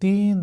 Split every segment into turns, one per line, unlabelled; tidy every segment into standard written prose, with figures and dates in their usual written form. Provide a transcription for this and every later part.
3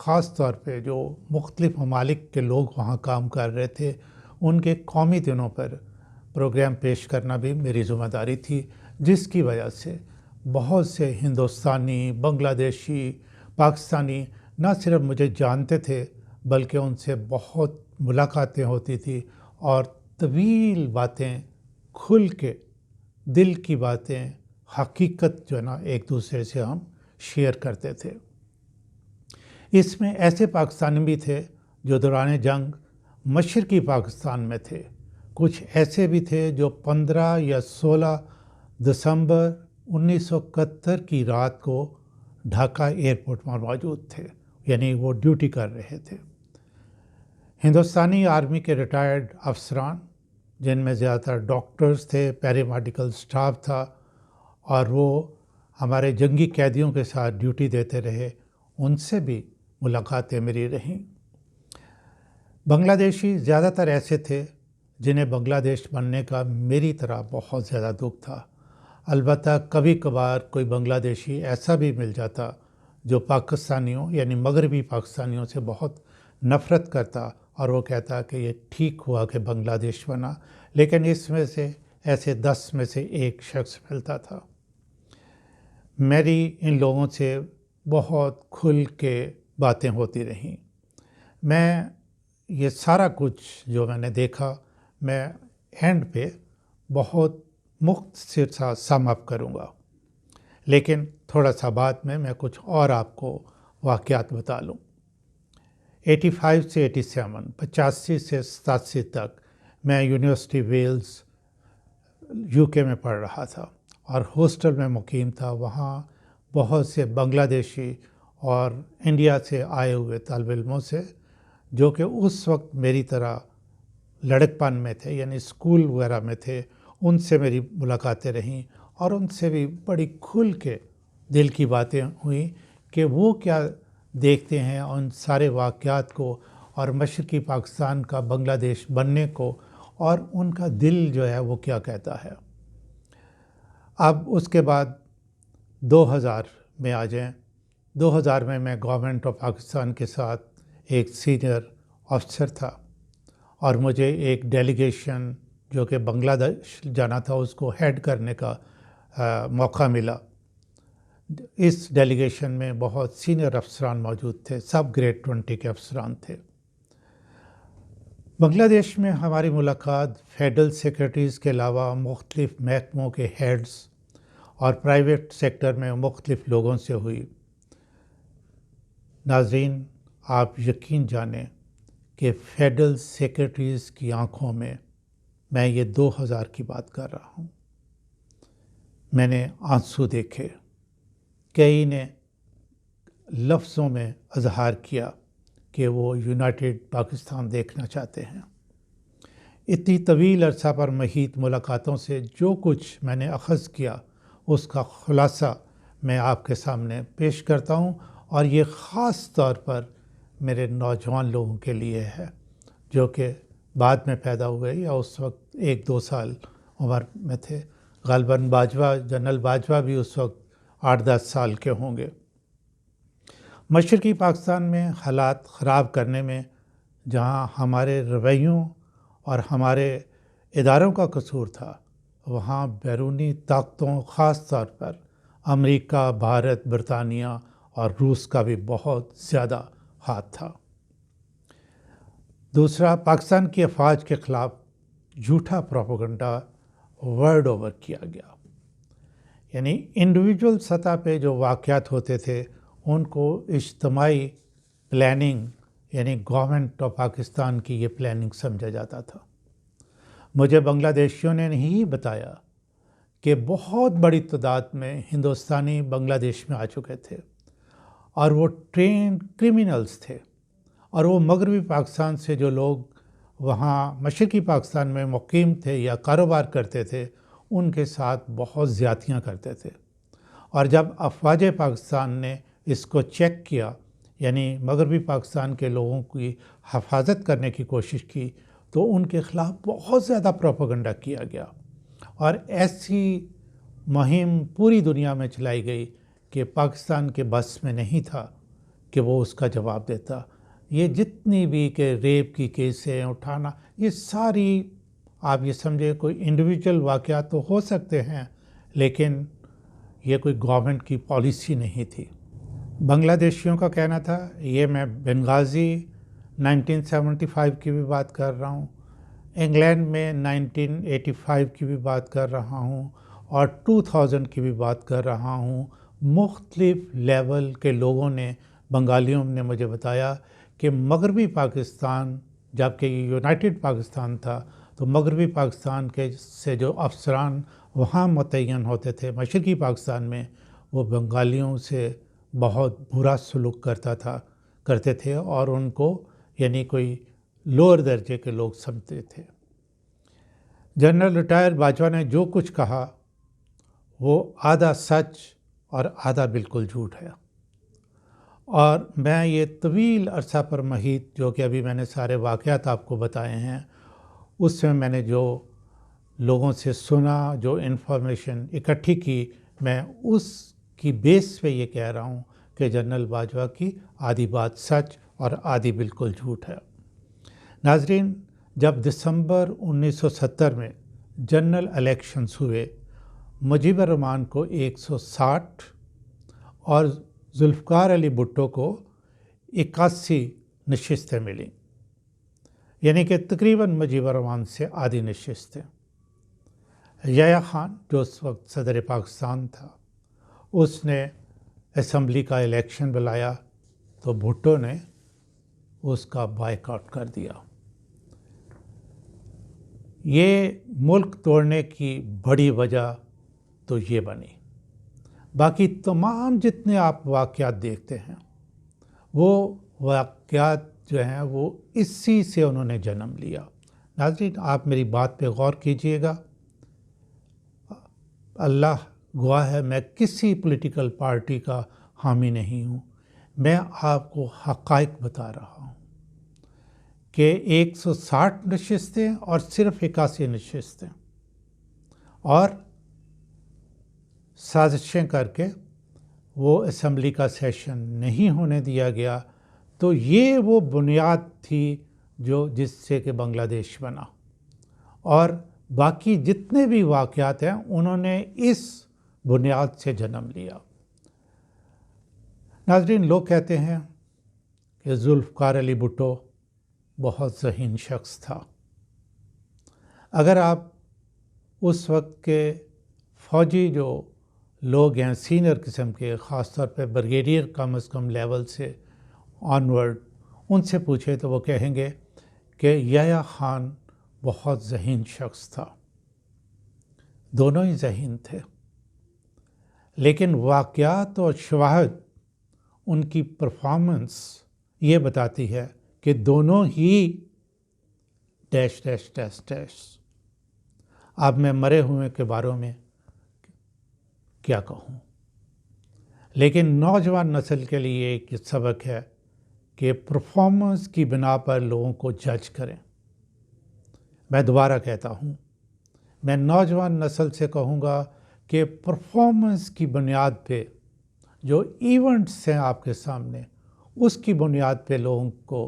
خاص طور پہ جو مختلف ممالک کے لوگ وہاں کام کر رہے تھے ان کے قومی دنوں پر پروگرام پیش کرنا بھی میری ذمہ داری تھی، جس کی وجہ سے بہت سے ہندوستانی، بنگلہ دیشی، پاکستانی نہ صرف مجھے جانتے تھے بلکہ ان سے بہت ملاقاتیں ہوتی تھی اور طویل باتیں کھل کے دل کی باتیں حقیقت جو ہے نا ایک دوسرے سے ہم شیئر کرتے تھے۔ اس میں ایسے پاکستانی بھی تھے جو دوران جنگ مشرقی پاکستان میں تھے، کچھ ایسے بھی تھے جو 15 یا 16 دسمبر 1971 کی رات کو ڈھاکہ ایئرپورٹ پر موجود تھے، یعنی وہ ڈیوٹی کر رہے تھے۔ ہندوستانی آرمی کے ریٹائرڈ افسران جن میں زیادہ تر ڈاکٹرز تھے، پیرامیڈیکل سٹاف تھا، اور وہ ہمارے جنگی قیدیوں کے ساتھ ڈیوٹی دیتے رہے، ان سے بھی ملاقاتیں میری رہیں۔ بنگلہ دیشی زیادہ تر ایسے تھے جنہیں بنگلہ دیش بننے کا میری طرح بہت زیادہ دکھ تھا۔ البتہ کبھی کبھار کوئی بنگلہ دیشی ایسا بھی مل جاتا جو پاکستانیوں یعنی مغربی پاکستانیوں سے بہت نفرت کرتا اور وہ کہتا کہ یہ ٹھیک ہوا کہ بنگلہ دیش بنا، لیکن اس میں سے ایسے 10 میں سے ایک شخص ملتا تھا۔ میری ان لوگوں سے بہت کھل کے باتیں ہوتی رہیں۔ میں یہ سارا کچھ جو میں نے دیکھا میں اینڈ پہ بہت مختصر سا سم اپ کروں گا، لیکن تھوڑا سا بعد میں کچھ اور آپ کو واقعات بتا لوں۔ 85 سے 87، 85 سے 87 تک میں یونیورسٹی ویلز UK میں پڑھ رہا تھا اور ہاسٹل میں مقیم تھا۔ وہاں بہت سے بنگلہ دیشی اور انڈیا سے آئے ہوئے طالب علموں سے جو کہ اس وقت میری طرح لڑکپن میں تھے، یعنی اسکول وغیرہ میں تھے، ان سے میری ملاقاتیں رہیں اور ان سے بھی بڑی کھل کے دل کی باتیں ہوئیں کہ وہ کیا دیکھتے ہیں ان سارے واقعات کو اور مشرقی پاکستان کا بنگلہ دیش بننے کو، اور ان کا دل جو ہے وہ کیا کہتا ہے۔ اب اس کے بعد 2000 میں آ جائیں۔ 2000 میں گورنمنٹ آف پاکستان کے ساتھ ایک سینئر افسر تھا اور مجھے ایک ڈیلیگیشن جو کہ بنگلہ دیش جانا تھا اس کو ہیڈ کرنے کا موقع ملا۔ اس ڈیلیگیشن میں بہت سینئر افسران موجود تھے، سب گریڈ 20 کے افسران تھے۔ بنگلہ دیش میں ہماری ملاقات فیڈرل سیکرٹریز کے علاوہ مختلف محکموں کے ہیڈز اور پرائیویٹ سیکٹر میں مختلف لوگوں سے ہوئی۔ ناظرین، آپ یقین جانیں کہ فیڈرل سیکرٹریز کی آنکھوں میں یہ 2000 کی بات کر رہا ہوں، میں نے آنسو دیکھے۔ کئی نے لفظوں میں اظہار کیا کہ وہ یونائٹڈ پاکستان دیکھنا چاہتے ہیں۔ اتنی طویل عرصہ پر محیط ملاقاتوں سے جو کچھ میں نے اخذ کیا اس کا خلاصہ میں آپ کے سامنے پیش کرتا ہوں، اور یہ خاص طور پر میرے نوجوان لوگوں کے لیے ہے جو کہ بعد میں پیدا ہوئے یا اس وقت 1-2 سال عمر میں تھے۔ غالباً جنرل باجوہ بھی اس وقت 8-10 سال کے ہوں گے۔ مشرقی پاکستان میں حالات خراب کرنے میں جہاں ہمارے رویوں اور ہمارے اداروں کا قصور تھا، وہاں بیرونی طاقتوں خاص طور پر امریکہ، بھارت، برطانیہ اور روس کا بھی بہت زیادہ ہاتھ تھا۔ دوسرا، پاکستان کی افواج کے خلاف جھوٹا پروپیگنڈا ورلڈ اوور کیا گیا، یعنی انڈیویجول سطح پہ جو واقعات ہوتے تھے ان کو اجتماعی پلاننگ یعنی گورنمنٹ آف پاکستان کی یہ پلاننگ سمجھا جاتا تھا۔ مجھے بنگلہ دیشیوں نے نہیں بتایا کہ بہت بڑی تعداد میں ہندوستانی بنگلہ دیش میں آ چکے تھے اور وہ ٹرینڈ کرمنلز تھے، اور وہ مغربی پاکستان سے جو لوگ وہاں مشرقی پاکستان میں مقیم تھے یا کاروبار کرتے تھے ان کے ساتھ بہت زیادتیاں کرتے تھے۔ اور جب افواج پاکستان نے اس کو چیک کیا، یعنی مغربی پاکستان کے لوگوں کی حفاظت کرنے کی کوشش کی، تو ان کے خلاف بہت زیادہ پروپیگنڈا کیا گیا اور ایسی مہم پوری دنیا میں چلائی گئی کہ پاکستان کے بس میں نہیں تھا کہ وہ اس کا جواب دیتا۔ یہ جتنی بھی کہ ریپ کی کیسیں اٹھانا، یہ ساری آپ یہ سمجھے کوئی انڈیویجول واقعات تو ہو سکتے ہیں، لیکن یہ کوئی گورنمنٹ کی پالیسی نہیں تھی۔ بنگلہ دیشیوں کا کہنا تھا، یہ میں بنغازی 1975 کی بھی بات کر رہا ہوں، انگلینڈ میں 1985 کی بھی بات کر رہا ہوں، اور 2000 کی بھی بات کر رہا ہوں۔ مختلف لیول کے لوگوں نے، بنگالیوں نے مجھے بتایا کہ مغربی پاکستان، جبکہ یہ یونائٹڈ پاکستان تھا، تو مغربی پاکستان کے سے جو افسران وہاں متعین ہوتے تھے مشرقی پاکستان میں، وہ بنگالیوں سے بہت برا سلوک کرتے تھے، اور ان کو یعنی کوئی لوور درجے کے لوگ سمجھتے تھے۔ جنرل ریٹائر باجوہ نے جو کچھ کہا وہ آدھا سچ اور آدھا بالکل جھوٹ ہے، اور میں یہ طویل عرصہ پر محیط جو کہ ابھی میں نے سارے واقعات آپ کو بتائے ہیں، اس میں میں نے جو لوگوں سے سنا، جو انفارمیشن اکٹھی کی، میں اس کی بیس پہ یہ کہہ رہا ہوں کہ جنرل باجوہ کی آدھی بات سچ اور آدھی بالکل جھوٹ ہے۔ ناظرین، جب دسمبر 1970 میں جنرل الیکشنز ہوئے، مجیب الرحمان کو 160 اور ذوالفقار علی بھٹو کو 81 نشستیں ملیں، یعنی کہ تقریباً مجیب الرحمان سے آدھی نشستیں۔ یحییٰ خان جو اس وقت صدر پاکستان تھا، اس نے اسمبلی کا الیکشن بلایا تو بھٹو نے اس کا بائیکاٹ کر دیا۔ یہ ملک توڑنے کی بڑی وجہ تو یہ بنی۔ باقی تمام جتنے آپ واقعات دیکھتے ہیں، وہ واقعات جو ہیں وہ اسی سے انہوں نے جنم لیا۔ ناظرین، آپ میری بات پہ غور کیجئے گا۔ اللہ گواہ ہے، میں کسی پولیٹیکل پارٹی کا حامی نہیں ہوں، میں آپ کو حقائق بتا رہا ہوں کہ 160 نشستیں اور صرف 81 نشستیں، اور سازشیں کر کے وہ اسمبلی کا سیشن نہیں ہونے دیا گیا۔ تو یہ وہ بنیاد تھی جس سے کہ بنگلہ دیش بنا، اور باقی جتنے بھی واقعات ہیں انہوں نے اس بنیاد سے جنم لیا۔ ناظرین، لوگ کہتے ہیں کہ ذوالفقار علی بھٹو بہت ذہین شخص تھا۔ اگر آپ اس وقت کے فوجی جو لوگ ہیں، سینئر قسم کے، خاص طور پہ بریگیڈیئر کم از کم لیول سے آنورڈ، ان سے پوچھے تو وہ کہیں گے کہ یحییٰ خان بہت ذہین شخص تھا۔ دونوں ہی ذہین تھے، لیکن واقعات اور شواہد، ان کی پرفارمنس یہ بتاتی ہے کہ دونوں ہی ڈیش ڈیش ڈیش ڈیش۔ اب میں مرے ہوئے کے بارے میں کیا کہوں، لیکن نوجوان نسل کے لیے ایک سبق ہے کہ پرفارمنس کی بنا پر لوگوں کو جج کریں۔ میں دوبارہ کہتا ہوں، میں نوجوان نسل سے کہوں گا کہ پرفارمنس کی بنیاد پہ جو ایونٹس ہیں آپ کے سامنے، اس کی بنیاد پہ لوگوں کو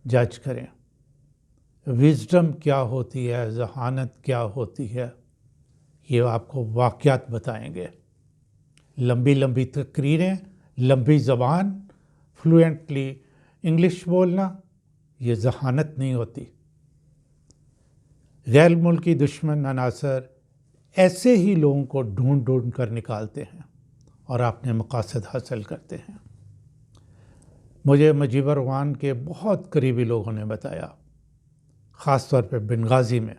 جج کریں۔ وزڈم کیا ہوتی ہے، ذہانت کیا ہوتی ہے، یہ آپ کو واقعات بتائیں گے۔ لمبی لمبی تقریریں، لمبی زبان، فلوئنٹلی انگلش بولنا، یہ ذہانت نہیں ہوتی۔ غیر ملکی دشمن عناصر ایسے ہی لوگوں کو ڈھونڈ ڈھونڈ کر نکالتے ہیں اور اپنے مقاصد حاصل کرتے ہیں۔ مجھے مجیب الرحمان کے بہت قریبی لوگوں نے بتایا، خاص طور پہ بنغازی میں،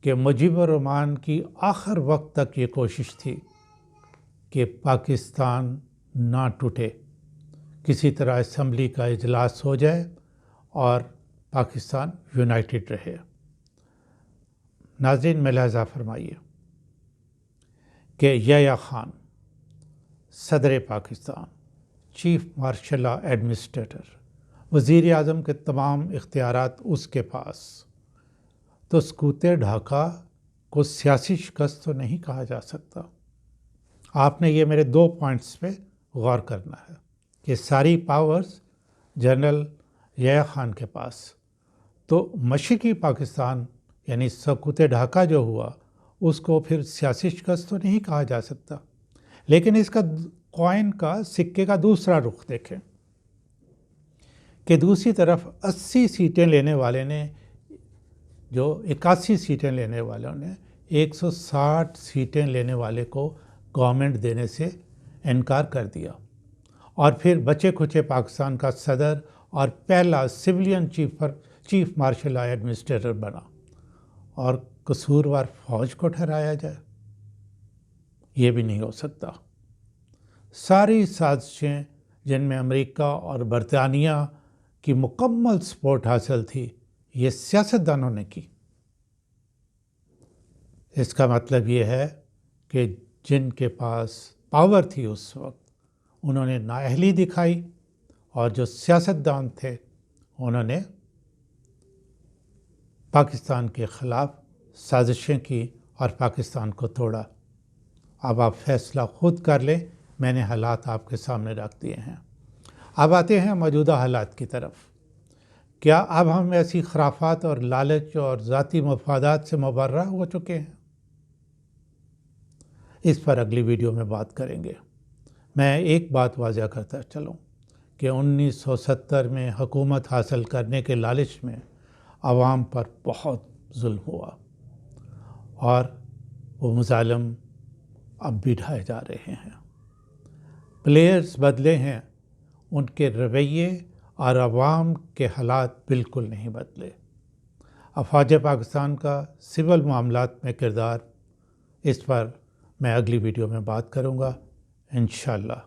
کہ مجیب الرحمان کی آخر وقت تک یہ کوشش تھی کہ پاکستان نہ ٹوٹے، کسی طرح اسمبلی کا اجلاس ہو جائے اور پاکستان یونائٹڈ رہے۔ ناظرین، ملاحظہ فرمائیے کہ یحییٰ خان صدر Pakistan, chief martial law administrator, وزیر اعظم کے تمام اختیارات اس کے پاس، تو سکوت ڈھاکہ کو سیاسی شکست تو نہیں کہا جا سکتا۔ آپ نے یہ میرے 2 پوائنٹس پہ غور کرنا ہے۔ کہ ساری پاورز جنرل یحییٰ خان کے پاس، تو مشرقی پاکستان یعنی سقوط ڈھاکہ جو ہوا اس کو پھر سیاسی شکست تو نہیں کہا جا سکتا، لیکن اس کا کوائن کا سکے کا دوسرا رخ دیکھیں کہ دوسری طرف 80 سیٹیں لینے والے نے، جو 81 سیٹیں لینے والوں نے 160 سیٹیں لینے والے کو گورنمنٹ دینے سے انکار کر دیا، اور پھر بچے کھچے پاکستان کا صدر اور پہلا civilian chief marshal art administrator بنا، اور قصوروار فوج کو ٹھہرایا جائے، یہ بھی نہیں ہو سکتا۔ ساری سازشیں جن میں امریکہ اور برطانیہ کی مکمل سپورٹ حاصل تھی، یہ سیاستدانوں نے کی۔ اس کا مطلب یہ ہے کہ جن کے پاس پاور تھی اس وقت انہوں نے نااہلی دکھائی، اور جو سیاستدان تھے انہوں نے پاکستان کے خلاف سازشیں کی اور پاکستان کو توڑا۔ اب آپ فیصلہ خود کر لیں، میں نے حالات آپ کے سامنے رکھ دیے ہیں۔ اب آتے ہیں موجودہ حالات کی طرف۔ کیا اب ہم ایسی خرافات اور لالچ اور ذاتی مفادات سے مبرہ ہو چکے ہیں؟ اس پر اگلی ویڈیو میں بات کریں گے۔ میں ایک بات واضح کرتا چلوں کہ 1970 میں حکومت حاصل کرنے کے لالچ میں عوام پر بہت ظلم ہوا، اور وہ مظالم اب بھی ڈھائے جا رہے ہیں۔ پلیئرز بدلے ہیں، ان کے رویے اور عوام کے حالات بالکل نہیں بدلے۔ افواج پاکستان کا سول معاملات میں کردار، اس پر میں اگلی ویڈیو میں بات کروں گا انشاءاللہ۔